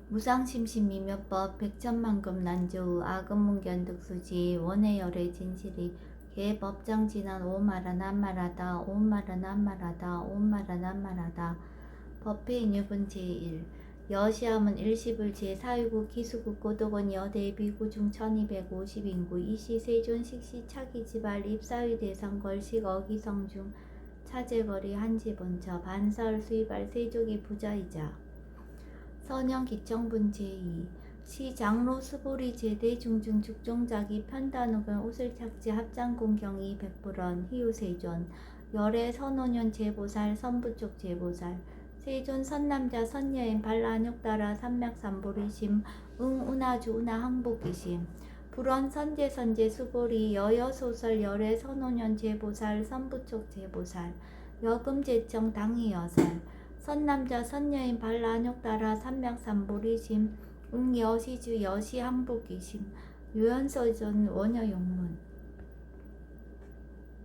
무상심신미묘법 백천만금 난조우 아금문견득수지 원해열의 진실이 개법정진한 오마라 난말하다 오마라 난말하다 오마라 난말하다 법회인유분 제1 여시함은 일시불 제4위국 기수국 고독원 여대비구 중 1250인구 이시 세존 식시 차기지발 입사위 대상 걸식 어기성중 차제거리 한지본처 반사을 수입할 세족이 부자이자 선영 기청분 제2 시 장로 수보리 제대 중중 죽종자기 편단욱은 옷을 착지 합장공경이 백불원 희우세존 열애 선오년 제보살 선부쪽 제보살 세존 선남자 선여인 발안욕따라 삼맥삼보리심 응운하주 운하항복기심 불원 선제 수보리 여여소설 열애 선오년 제보살 선부쪽 제보살 여금제청 당이여살 선남자 선여인 발안욕따라 삼맥삼보리심 응여시주 여시항복기심 유연서전 원여용문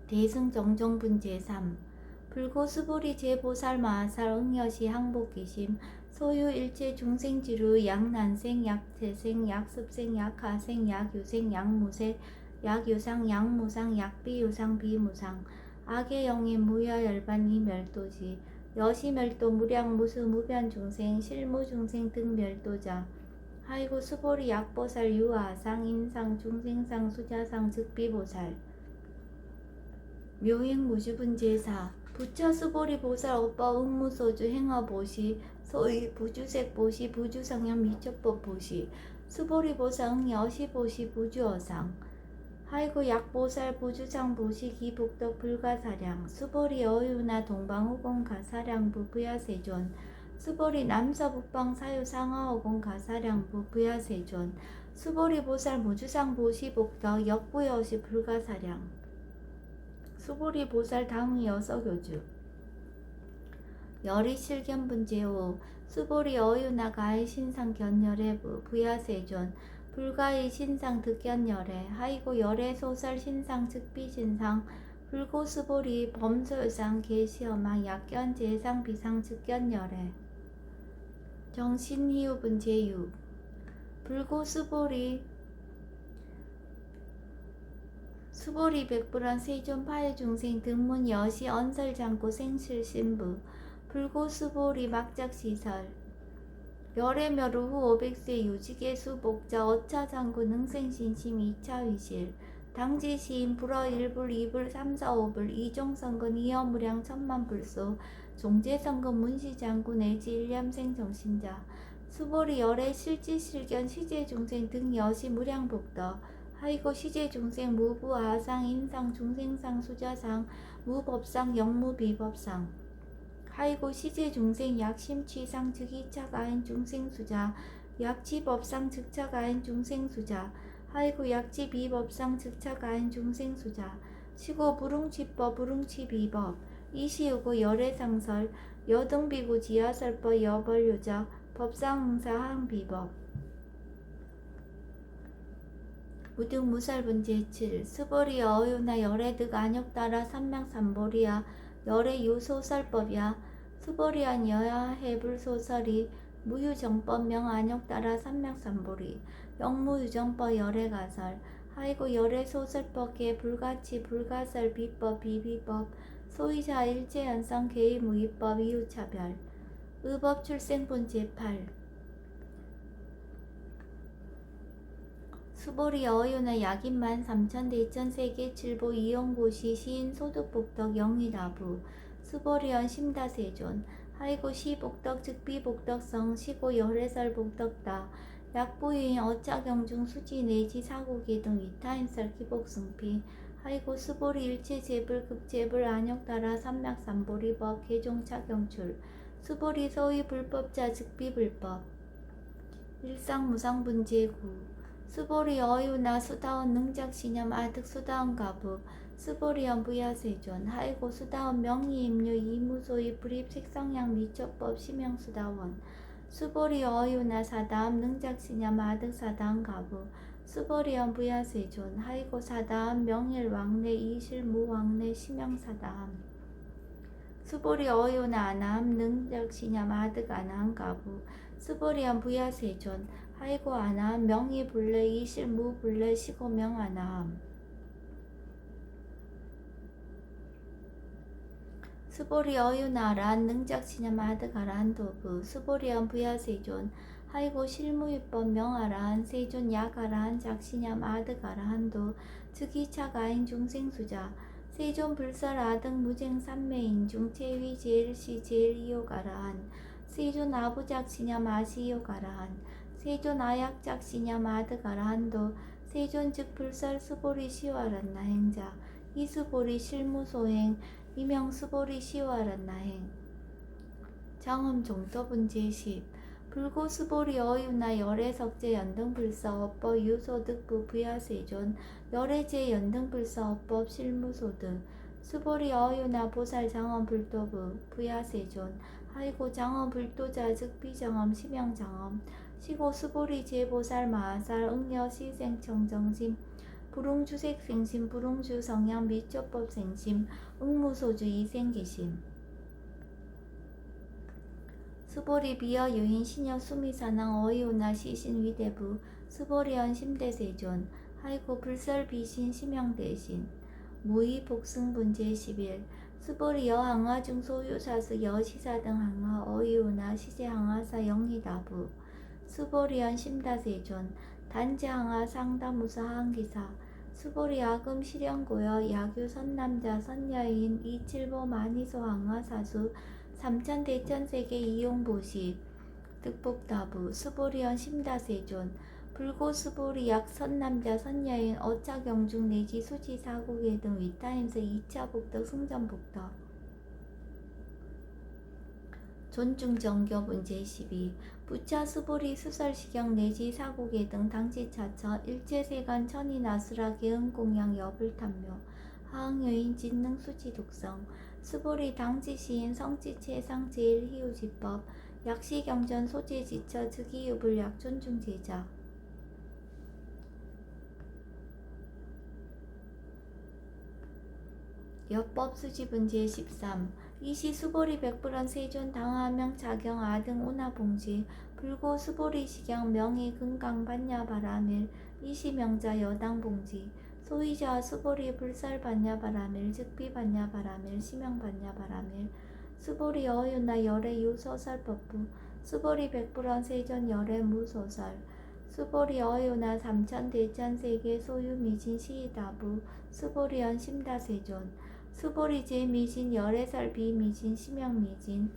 대승정정분 제3 불고수보리 제보살 마하살 응여시 항복기심 소유일체 중생지루 약난생 약재생 약습생 약하생 약유생 약무생 약유상 약무상 약비유상 비무상 악의 영인 무여열반 이멸도지 여시멸도 무량무수 무변중생 실무중생 등 멸도자 하이고 수보리 약보살 유아상 인상 중생상 수자상 즉비보살 묘행무주분 제4 부처 수보리 보살 오빠 응무소주 행화보시 소위 부주색 보시 부주성현 미처법 보시 수보리 보살 응여시보시 부주어상 하이고 약보살 부주상 보시 기북덕 불가사량 수보리 어유나 동방후공 가사량부 부야세존 수보리 남서북방 사유 상하오공 가사량부 부야세존 수보리 보살 무주상 보시 복덕 역부여시 불가사량 수보리 보살 당의 여서교주 열이실견분 제5 수보리 어유나 가의 신상 견열의 부야세존 불가의 신상 득견열애 하이고 열애 소설 신상 즉비신상 불고수보리 범소유상 계시엄망 약견 제상 비상 즉견열애 정신희우분 제6 불고수보리 수보리 백불원 세존 파해중생 등문 여시 언설장고 생실신부 불고수보리 막작시설 열애멸후 후 500세 유지계수 복자 어차장구 능생신심 2차위실 당지시인 불어 1불 2불 3, 4, 5불 이종성근 이어무량 천만불소 종제성근 문시장구 내지 일념생 정신자 수보리 열애 실지실견 시제중생 등 여시 무량복덕 하이고 시제중생 무부아상 인상 중생상 수자상 무법상 영무비법상 하이고 시제중생 약심취상 즉이차가인 중생수자 약지법상 즉차가인 중생수자 하이고 약지비법상 즉차가인 중생수자 시고 불응취법 불응취비법 이시우고 열애상설 여등비구 지하설법 여벌유자 법상응사 항비법 무등무살분 제7 수보리 어유나 열애득 안욕따라 삼맥삼보리야 열애 유소설법이야 수보리한 여야 해불소설이 무유정법명 안욕따라 삼맥삼보리 영무유정법 열애가설 하이고 열애소설법계 불가치 불가설 비법 비비법 소이자 일제연성 개의무위법 이유차별 의법 출생분 제8 수보리 어유나 약인만 삼천 대천 세계 칠보 이용고시 시인 소득복덕 영의나부 수보리언 심다세존 하이고 시복덕 즉비복덕성 시고 열애설 복덕다 약부인 어차경중 수지 내지 사고기 등 이타인설 기복승피 하이고 수보리 일체제불 극제불 안욕따라 삼맥삼보리법 개종차경출 수보리 소위 불법자 즉비불법 일상무상분 제9 수보리 어유나 수다원 능작신념 아득 수다원 가부 수보리언 부야세존 하이고 수다원 명의임류 이무소위 불입 색성양 미처법 심형수다원 수보리 어유나 사다음 능작신념 아득 사다원 가부 수보리언 부야세존 하이고 사다음 명일왕래 이실무왕래 심형사다함 수보리 어유나 아나함 능적시냐 마득 아나함 가부 수보리한 부야세존 하이고 아나함 명이 불레 이실 무 불레 시고명 아나함 수보리 어유나란 능적시냐 마득 아란 도부 수보리한 부야세존 하이고 실무입법 명아라한 세존 약아라한 작시냐 마득 아라한도 즉이차가인 중생수자 세존 불설아등 무쟁 삼매인 중 제위 제일시 제일이요가라한 세존 아부작시냐 마시요가라한 세존 아약작시냐 마드가라한도 세존 즉 불설 수보리 시와란나 행자 이수보리 실무소행 이명수보리 시와란나 행 정음 종토분 제10 불고수보리 어유나 열애석제 연등불사업법 유소득부 부야세존 열애제 연등불사업법 실무소득 수보리 어유나 보살 장엄불도부 부야세존 하이고 장엄불도자 즉 비장엄 심양장엄 시고 수보리 제보살 마하살 응여시생청정심 불웅주색생심 불웅주성향 미조법생심 응무소주 이생기심 수보리 비어 유인 신여 수미사낭 어이오나 시신 위대부 수보리언 심대세존 하이고 불설 비신 심영대신 무의 복승분 제11 수보리 여항화 중 소유사수 여시사 등 항화 어이오나 시제 항화사 영리다부 수보리언 심다세존 단지 항화 상다무사 항기사 수보리 아금 실현고여 야규 선남자 선여인 이칠보 만이소 항화 사수 삼천 대천세계 이용보시 득복다부 수보리언 심다세존 불고수보리 약 선남자 선여인 어차경중 내지 수지 사국예 등 위타임서 2차 복덕 승전복덕 존중정교분 제12 부차 수보리 수설시경 내지 사국예 등 당지차처 일체세간 천이나수라 개응공양 여불탐묘 하응여인 진능 수지독성 수보리 당지시인 성지체상 제일희우지법 약시경전 소재지처 즉이유불 약존중제자 여법수지분 제13 이시 수보리 백불원 세존 당하명 자경 아등 오나봉지 불고 수보리 시경 명의 금강 반야 바라밀 이시 명자 여당 봉지 소이자 수보리 불설 반야 바라밀 즉비 반야 바라밀 시명 반야 바라밀 수보리 어유나 열애 유소설법부 수보리 백불원 세존 열애 무소설 수보리 어유나 삼천 대천 세계 소유 미진 시이다부 수보리언 심다세존 수보리 제미진 열애설 비미진 시명미진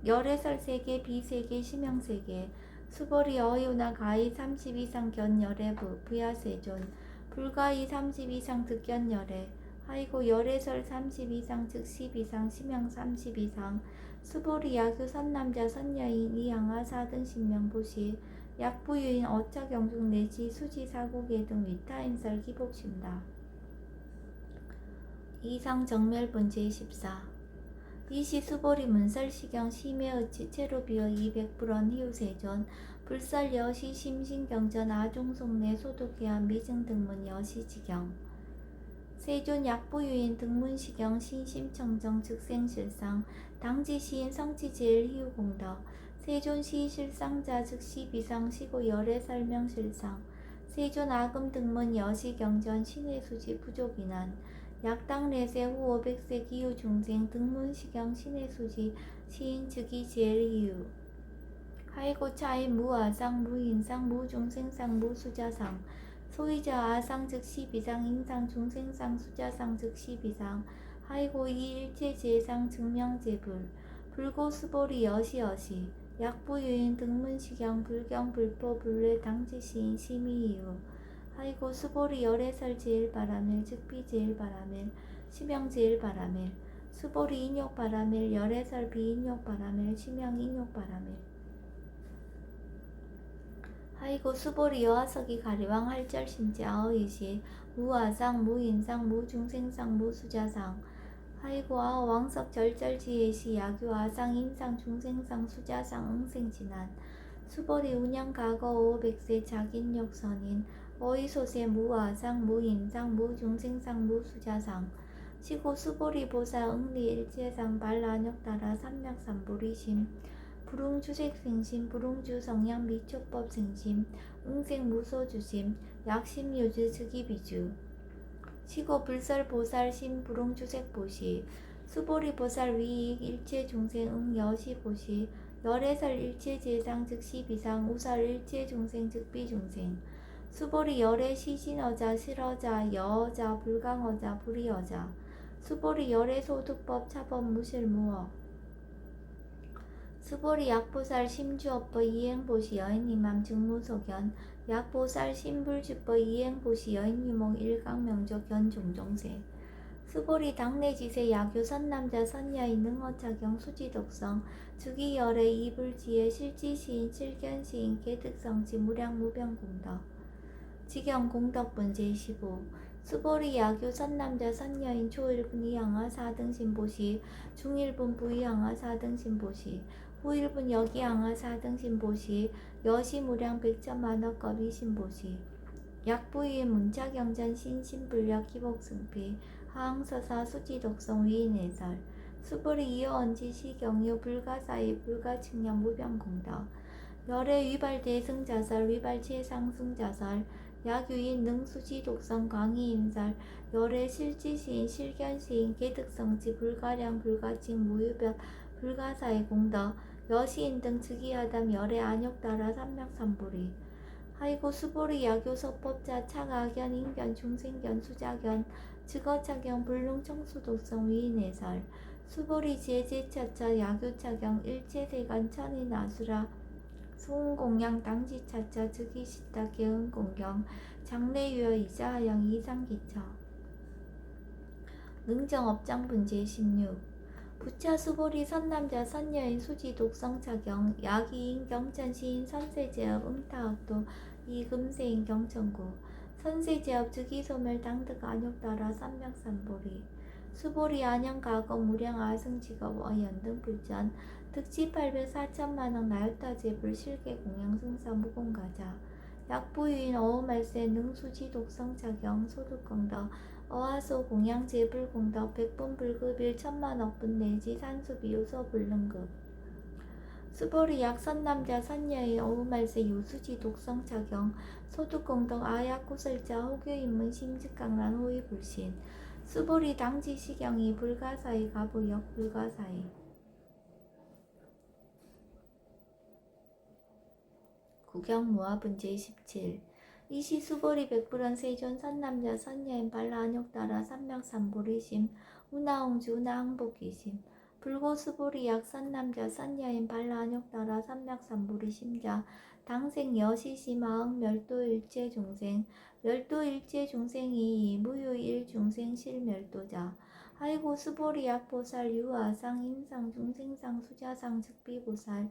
열애설 세계 비세계 시명세계 수보리 어유나 가히 30 이상 견열애부 부야세존 불가히 30 이상 득견열애 하이고 열애설 30 이상 즉 10 이상 시명 30 이상 수보리 야규 선남자 선여인 이양하 사등 신명보시 약부유인 어차경중 내지 수지 사국예 등 위타임설 기복심다 이상 정멸분 제14 이시 수보리 문설시경 심해의치 체로비어 200불원 희우세존 불설 여시 심신경전 아종송내 소독해한 미증등문 여시지경 세존 약부유인 등문시경 신심청정 즉생실상 당지시인 성지제일 희우공덕 세존 시실상자 즉시 비상시고 열애설명실상 세존 아금 등문 여시경전 신의수지 부족인한 약당 내세 후 500세 기후 중생 등문시경 신의수지 시인 즉이 제일희유 하이고 차인 무아상 무인상 무중생상 무수자상 소이자 아상 즉시 비상 인상 중생상 수자상 즉시 비상 하이고 이일체 제상 증명제불 불고수보리 여시여시 약부유인 등문시경 불경 불포 불례 당지시인 심의이유 하이고 수보리 열애설 제일바라밀 즉비 제일바라밀 시명 제일바라밀 수보리 인욕바라밀 열애설 비인욕바라밀 시명 인욕바라밀 하이고 수보리 여하석이 가리왕 할절신지 아어이시 무아상 무인상 무중생상 무수자상 하이고 아어 왕석 절절지혜시 야규 아상 인상 중생상 수자상 응생진한 수보리 운양가거 500세 자긴욕선인 어이소세 무아상 무인상 무중생상 무수자상 시고 수보리 보살 응리 일체상 발라녁따라 삼맥삼보리심 불응주색생심 불응주 성향 미초법 생심 응생무소주심 약심유주 즉기비주 시고 불설보살 심불응주색보시 수보리보살 위익 일체중생 응여시보시 열애설 일체재상 즉시비상 우설 일체중생 즉비중생 수보리 열애 시신어자 실어자 여어자 불강어자 불이어자 수보리 열애 소득법 차법 무실무어 수보리 약보살 심주업법 이행보시 여인이맘 증무소견 약보살 심불주법 이행보시 여인유목 일강명조 견종종세 수보리 당내지세 야교 선남자 선여인 능어차경 수지독성 주기열애 이불지혜 실지시인 실견시인 개득성지 무량무병공덕 직영공덕분 제15 수보리 야교 선남자 선여인 초일분 이양아 4등 신보시 중일분 부이양아 4등 신보시 후일분 여기양아 4등 신보시 여시무량 백천만억겁이 신보시 약부위의 문자경전 신신불력 기복승피 하항서사 수지독성 위인해설 수보리 이어언지시 경유 불가사의 불가측량 무병공덕 열애 위발대승자설 위발체상승자설 약유인 능수지독성 강의임설 열애 실지시인 실견시인 개득성지 불가량 불가칭 무유별 불가사의 공덕 여시인 등 즉위하담 열애 안욕따라 삼맥삼보리 하이고 수보리 야교서법자 차가견 인견 중생견 수자견 즉어차경 불능청수독성 위인해설 수보리 제제차차 야교차경 일체세간 천인아수라 수운공양 당지차차 즉위시타 개은공경 장래유여 이자하영 이상기처 능정업장분 제16 부차 수보리 선남자 선여인 수지 독성차경 야기인 경천시인 선세제업 응타학도 이금세인 경천구 선세제업 즉위소멸 당득 안욕따라 삼맥삼보리 수보리 안양가검 무량 아승직업 어연등 불전 득지 800 4천만원 나요타제불 실계 공양승사 무공가자 약부유인 어우말세 능수지 독성차경 소득공덕 어하소 공양제불공덕 백분불급 1천만억분 내지 산수비 요소불능급 수보리 약선남자 선여의 어우말세 요수지 독성차경 소득공덕 아약구설자 호교인문 심직강란 호위불신 수보리 당지시경이 불가사의 가보역 불가사의 구경무화분 제17 이시 수보리 백불원 세존 선남자 선여인 발라 안욕따라 삼맥삼보리심 우나홍주 우나항복기심 불고 수보리 약 선남자 선여인 발라 안욕따라 삼맥삼보리심자 당생 여시시 마흥 멸도일체중생 멸도일체중생이 무유일중생 실멸도자 하이고 수보리 약보살 유아상 임상 중생상 수자상 즉비보살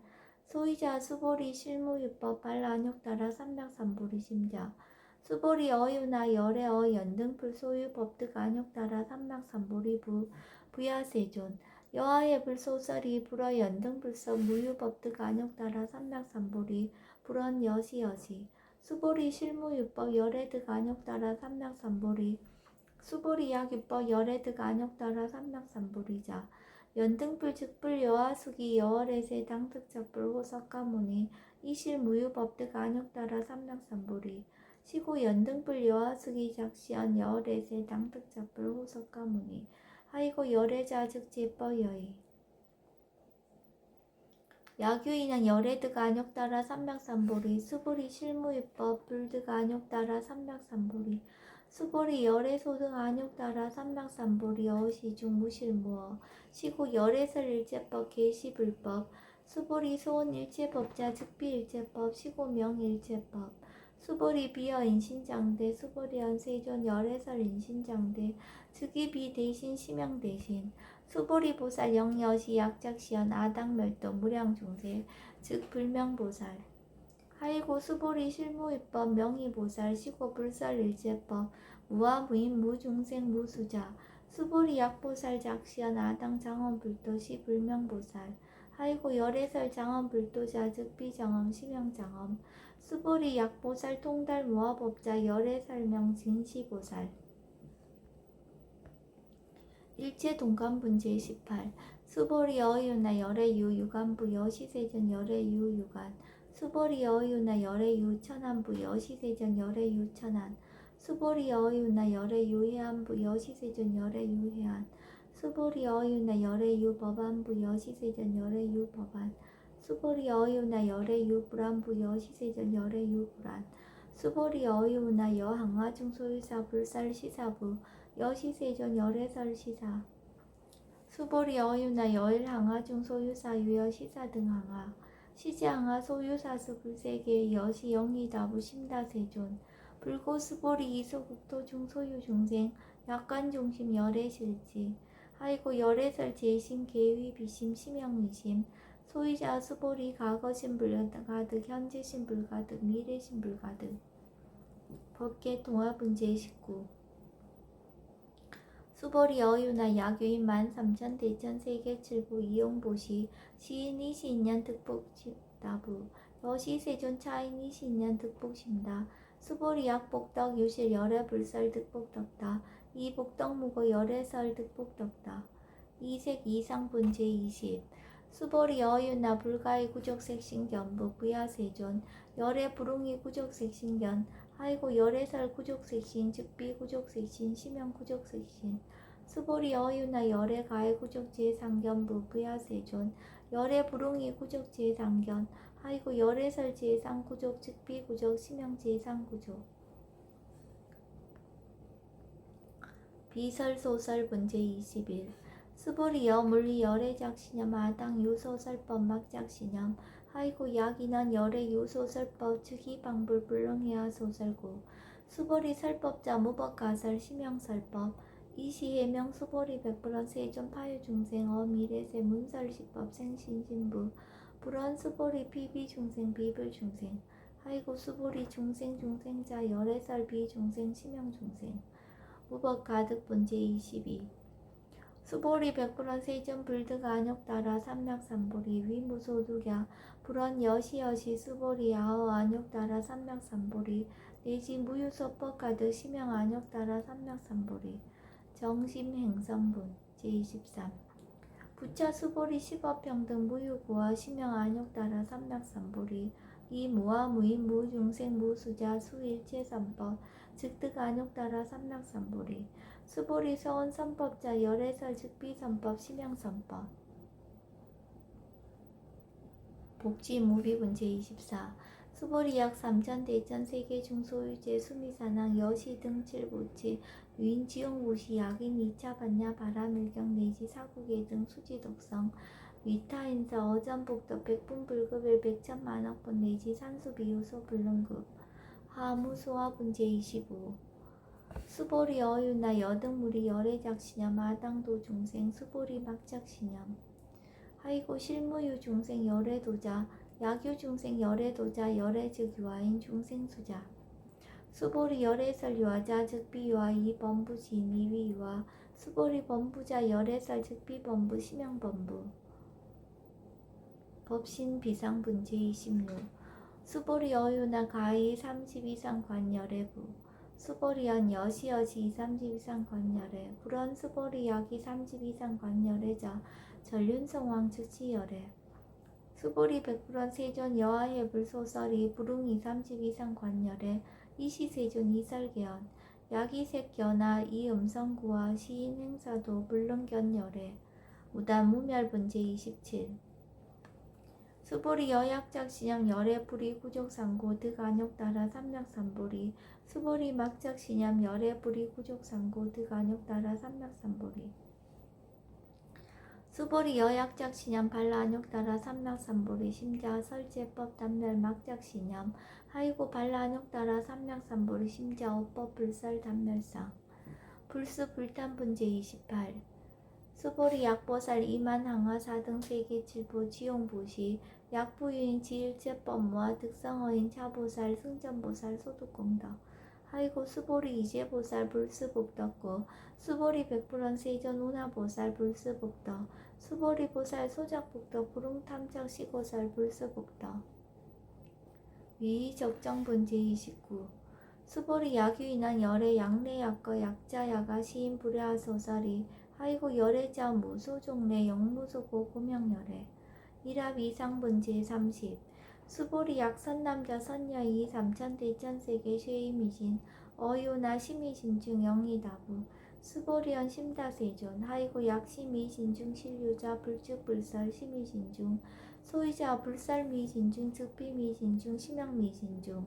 소이자 수보리 실무유법 발라 안욕따라 삼맥삼보리 심자 수보리 어유나 열애 어연등불 소유 법득 안욕따라 삼맥삼보리 부야세존 여하의 불소설이 불어 연등불서 무유법득 안욕따라 삼맥삼보리 불언 여시여시 수보리 실무유법 열애득 안욕따라 삼맥삼보리 수보리 약유법 열애득 안욕따라 삼맥삼보리자 연등불 즉불 여하수기 여월에세 당특작불 호석가무니 이실 무유법득 안욕따라 삼맥삼보리 시고 연등불 여하수기 작시연 여월에세 당특작불 호석가무니 하이고 열애자 즉 제법여의 야규인은 열애득 안욕따라 삼맥삼보리 수보리 실무유법 불득 안욕따라 삼맥삼보리 수보리 열애소득 안욕따라 삼맥삼보리 어시중 무실무어 시고 열애설 일체법 계시불법 수보리 소원 일체법자 즉비일체법 시고 명일체법 수보리 비어 인신장대 수보리언 세존 열애설 인신장대 즉위비 대신 심형 대신 수보리 보살 영여시 약작시연 아당멸도 무량중세 즉 불명보살 하이고 수보리 실무위법 명의보살 시고 불설일제법 무아무인 무중생 무수자 수보리 약보살 작시연 아당 장엄불도 시 불명보살 하이고 열애설 장엄불도자 즉 비정엄 심형장엄 수보리 약보살 통달 무아법자 열애설명 진시보살 일체 동간분 제18 수보리 어유나 열애유 유간부 여시세전 열애유 유간 수보리 어유나 열애유 천안부 여시세전 열애유 천안 수보리 어유나 열애유 해안부 여시세전 열애유 해안 수보리 어유나 열애유 법안부 여시세전 열애유 법안 수보리 어유나 열애유 불안부 여시세전 열애유 불안 수보리 어유나 여항화중 소유사 불살 시사부 여시세전 열애설 시사 수보리 어유나 여일항화중 소유사 유여 시사 등 항화 시지항화 소유사수 불세계 여시 영리다부 심다세존 불고 수보리 이소국토 중소유 중생 약간 중심 열애실지 하이고 열애설 제심 계위 비심 심영미심 소유자 수보리 과거심 불가득 현재심 불가득 미래심 불가득 법계 통합은 제19 수보리 어유나 야교인 13,000 대천 세계칠부 이용보시 시인 22년 득복다부 여시 세존 차인 22년 득복심다 수보리 약복덕 유실 열애 불설 득복덕다 이복덕 무고 열애설 득복덕다 이색 이상분 제20 수보리 어유나 불가의 구족색신견부 부야세존 열애 불웅이 구족색신견 하이고 열애설 구족색신 즉비 구족색신 심형 구족색신 수보리 어유나 열애 가해 구족 제상견부 부야세존 열애 불웅이 구족 제상견 하이고 열애설 제상 구족 즉비 구족 심형 제상 구족 비설 소설 문제 21 수보리 여물리 열애 작시념 아당 유소설법 막작시념 하이고 약인한 열애 유소설법 즉이 방불 불능해야 소설구 수보리 설법자 무법가설 심형설법 이시해명 수보리 백불원 세존 파유중생 어미래세 문설시법 생신신부 불원 수보리 비비중생 비불중생 하이고 수보리 중생자 열애설 비중생 심형중생 무법가득 문제 22 수보리 백불원 세전 불득 안욕따라 삼맥삼보리 위무소두야 불원 여시여시 수보리 아어 안욕따라 삼맥삼보리 내지 무유소법 가득 심형 안욕따라 삼맥삼보리 정심행성분 제23 부차 수보리 십업평등 무유구와 심형 안욕따라 삼맥삼보리 이 무와 무인 무중생 무수자 수일체선법 즉득 안욕따라 삼맥삼보리 수보리 서원 선법자 열애설 즉비선법 심형선법 복지 무비분 제24 수보리 약 3천 대천 세계 중소유제 수미사낭 여시 등 7부치 유인 지용부시 약인 2차 반야 바람일경 내지 사국의 등 수지독성 위타인사 어전복덕 백분불급일 백천만억분 내지 산수비유소 불능급 하무소화분 제25 수보리 어유나 여등무리 열애작시념 아당도 중생 수보리 막작시념 하이고 실무유 중생 열애도자 약유 중생 열애도자 열애즉 유아인 중생수자 수보리 열애설 유아자 즉비유아 이범부시 미위유아 수보리 범부자 열애설 즉비범부 심형범부 법신 비상분 제26 수보리 어유나 가히 30 이상 관열애부 수보리연 여시여시 30 이상 관열애 불원 수보리 약이 30 이상 관열애자 전륜성왕 즉시열애 수보리 백불원 세존 여하해 불소설이 불웅이 30 이상 관열애 이시세존 이설계연 약이색견아 이음성구와 시인 행사도 불능견열애 무단 무멸분 제27 수보리 여약작신형 열애 불이 구족상고 득 안욕따라 삼맥삼보리 수보리 막작신념 열애 불이 구족상고 득 안욕따라 삼맥삼보리 수보리 여약작신념 발라 안욕따라 삼맥삼보리 심자 설제법 단멸 막작신념 하이고 발라 안욕따라 삼맥삼보리 심자 오법 불설 단멸상 불수 불탄분 제28 수보리 약보살 이만항화 4등 세계칠보 지용보시 약부유인 지일체법무와 득성어인 차보살 승전보살 소득공덕 하이고 수보리 이제보살 불수복덕구 수보리 백불원 세전 운하보살 불수복덕 수보리 보살 소작복덕 불웅탐적 시고살 불수복덕 위적정분 제29 수보리 약유인한 열애 약내약거 약자야가 시인 불야소설이 하이고 열애자 무소종래 영무소고 고명열애 일합 이상분제 30 수보리 약선남자 선녀이 삼천대천세계 쉐이미진 어유나 심의신중 영리다부 수보리언 심다세존 하이고 약심이신중 신류자 불축불설 심의신중 소이자 불살미신중 즉비미신중 심양미신중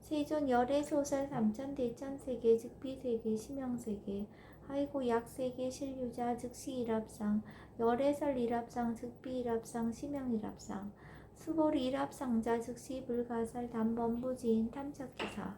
세존 열애소설 삼천대천세계 즉비세계 심양세계 하이고 약세계 신류자 즉시 일합상 열애설 일합상 즉비 일합상 심양 일합상 수보리 일합상자 즉시 불가설 단번부지인 탐착기사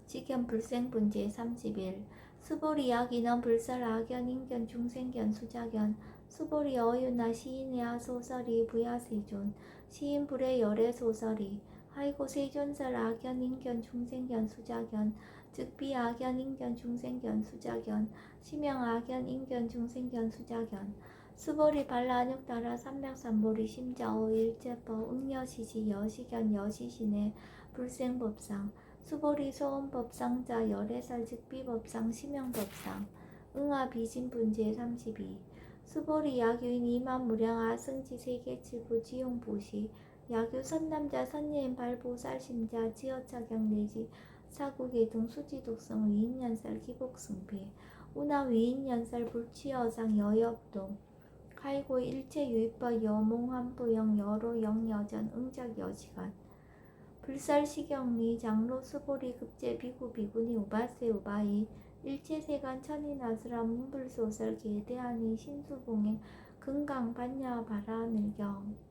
직견 불생분제 31 수보리 약인원 불설 악연 인견 중생견 수자견 수보리 어유나 시인의 하소설이 부야세존 시인 불의 열애 소설이 하이고 세존설 악연 인견 중생견 수자견 즉비 악연 인견 중생견 수자견 심양 악연 인견 중생견 수자견 수보리 발라안욕 따라 삼백삼보리 심자오 일제법 응여시시 여시견 여시신의 불생법상 수보리 소원법상자 열애설 즉비법상 심양법상 응아 비진분제 32 수보리 야규인 이만무량아 승지 세계칠부 지용보시 야규 선남자 선예인 발보살심자 지어차경 내지 사국의 등 수지독성 위인연살 기복승패 우나 위인연살 불취여상 여엽동 하이고 일체유입법 여몽환부영 여로 영여전 응작 여시간 불살시경리 장로 수보리 급제 비구 비구니 우바세 우바이 일체세간 천인아수라 문불소설 계대하니 신수봉행 금강 반야 바라늘경